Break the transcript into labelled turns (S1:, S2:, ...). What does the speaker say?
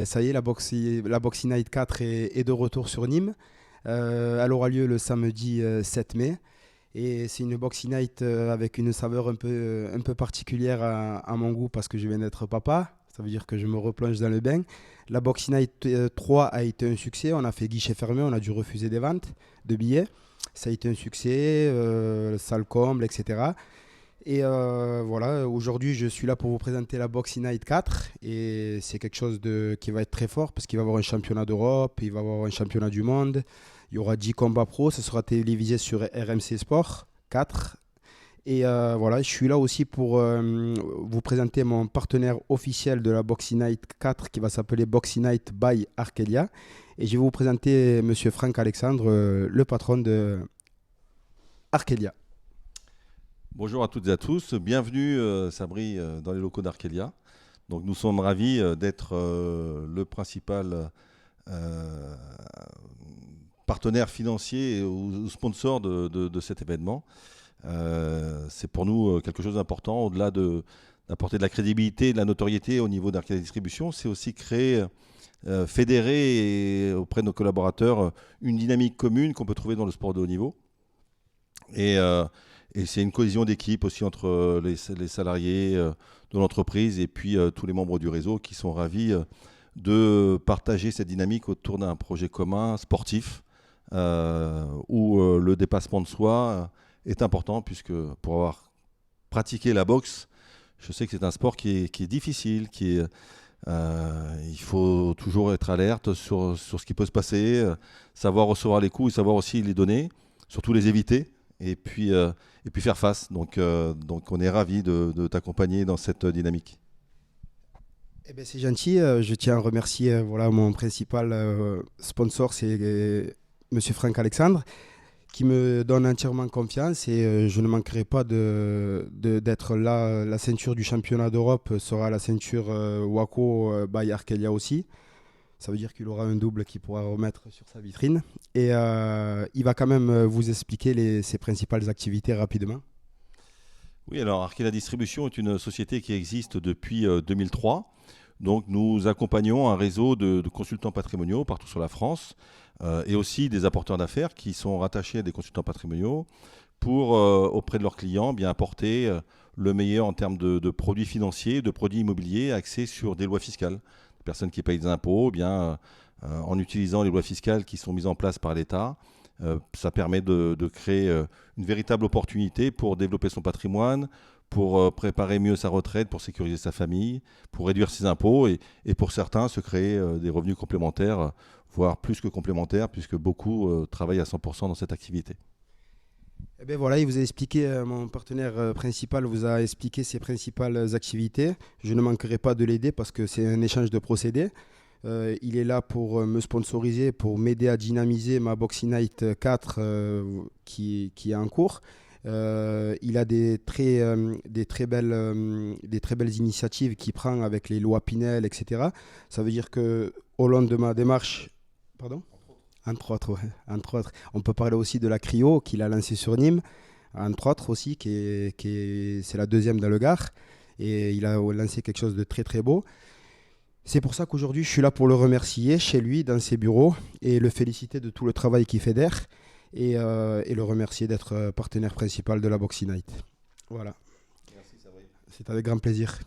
S1: Et ça y est, la Boxing Night 4 est de retour sur Nîmes. Elle aura lieu le samedi 7 mai. Et c'est une Boxing Night avec une saveur un peu particulière à mon goût parce que je viens d'être papa. Ça veut dire que je me replonge dans le bain. La Boxing Night 3 a été un succès. On a fait guichet fermé, on a dû refuser des ventes de billets. Ça a été un succès, salle comble, etc. Et voilà, aujourd'hui, je suis là pour vous présenter la Boxing Night 4 et c'est quelque chose qui va être très fort parce qu'il va y avoir un championnat d'Europe, il va y avoir un championnat du monde, il y aura 10 combats pro, ce sera télévisé sur RMC Sport 4. Et voilà, je suis là aussi pour vous présenter mon partenaire officiel de la Boxing Night 4 qui va s'appeler Boxing Night by Arkelia. Et je vais vous présenter Monsieur Franck Alexandre, le patron de Arkelia.
S2: Bonjour à toutes et à tous, bienvenue Sabri dans les locaux d'Arkelia. Donc nous sommes ravis d'être le principal partenaire financier ou sponsor de cet événement. C'est pour nous quelque chose d'important, au-delà d'apporter de la crédibilité et de la notoriété au niveau d'Arkelia Distribution, c'est aussi créer, fédérer auprès de nos collaborateurs une dynamique commune qu'on peut trouver dans le sport de haut niveau. Et c'est une cohésion d'équipe aussi entre les salariés de l'entreprise et puis tous les membres du réseau qui sont ravis de partager cette dynamique autour d'un projet commun sportif où le dépassement de soi est important puisque pour avoir pratiqué la boxe, je sais que c'est un sport qui est difficile, il faut toujours être alerte sur ce qui peut se passer, savoir recevoir les coups et savoir aussi les donner, surtout les éviter. Et puis faire face. Donc on est ravis de t'accompagner dans cette dynamique.
S1: Eh ben, c'est gentil. Je tiens à remercier voilà, mon principal sponsor, c'est Monsieur Franck Alexandre, qui me donne entièrement confiance et je ne manquerai pas d'être là. La ceinture du championnat d'Europe sera la ceinture Waco by Arkelia aussi. Ça veut dire qu'il aura un double qu'il pourra remettre sur sa vitrine. Et il va quand même vous expliquer ses principales activités rapidement.
S2: Oui, alors Arkelia Distribution est une société qui existe depuis 2003. Donc nous accompagnons un réseau de consultants patrimoniaux partout sur la France et aussi des apporteurs d'affaires qui sont rattachés à des consultants patrimoniaux pour, auprès de leurs clients, bien apporter le meilleur en termes de produits financiers, de produits immobiliers axés sur des lois fiscales. Personnes qui payent des impôts, en utilisant les lois fiscales qui sont mises en place par l'État, ça permet de créer une véritable opportunité pour développer son patrimoine, pour préparer mieux sa retraite, pour sécuriser sa famille, pour réduire ses impôts et pour certains se créer des revenus complémentaires, voire plus que complémentaires, puisque beaucoup travaillent à 100% dans cette activité.
S1: Eh bien voilà, il vous a expliqué, mon partenaire principal vous a expliqué ses principales activités. Je ne manquerai pas de l'aider parce que c'est un échange de procédés. Il est là pour me sponsoriser, pour m'aider à dynamiser ma Boxing Night 4 qui est en cours. Il a des très belles initiatives qu'il prend avec les lois Pinel, etc. Ça veut dire qu'au long de ma démarche... Pardon ? Entre autres, ouais. Entre autres. On peut parler aussi de la Cryo qu'il a lancée sur Nîmes, entre autres aussi, c'est la deuxième dans le Gard. Et il a lancé quelque chose de très très beau. C'est pour ça qu'aujourd'hui, je suis là pour le remercier chez lui, dans ses bureaux, et le féliciter de tout le travail qu'il fédère, et le remercier d'être partenaire principal de la Boxing Night. Voilà.
S2: Merci, Sabri.
S1: C'est avec grand plaisir.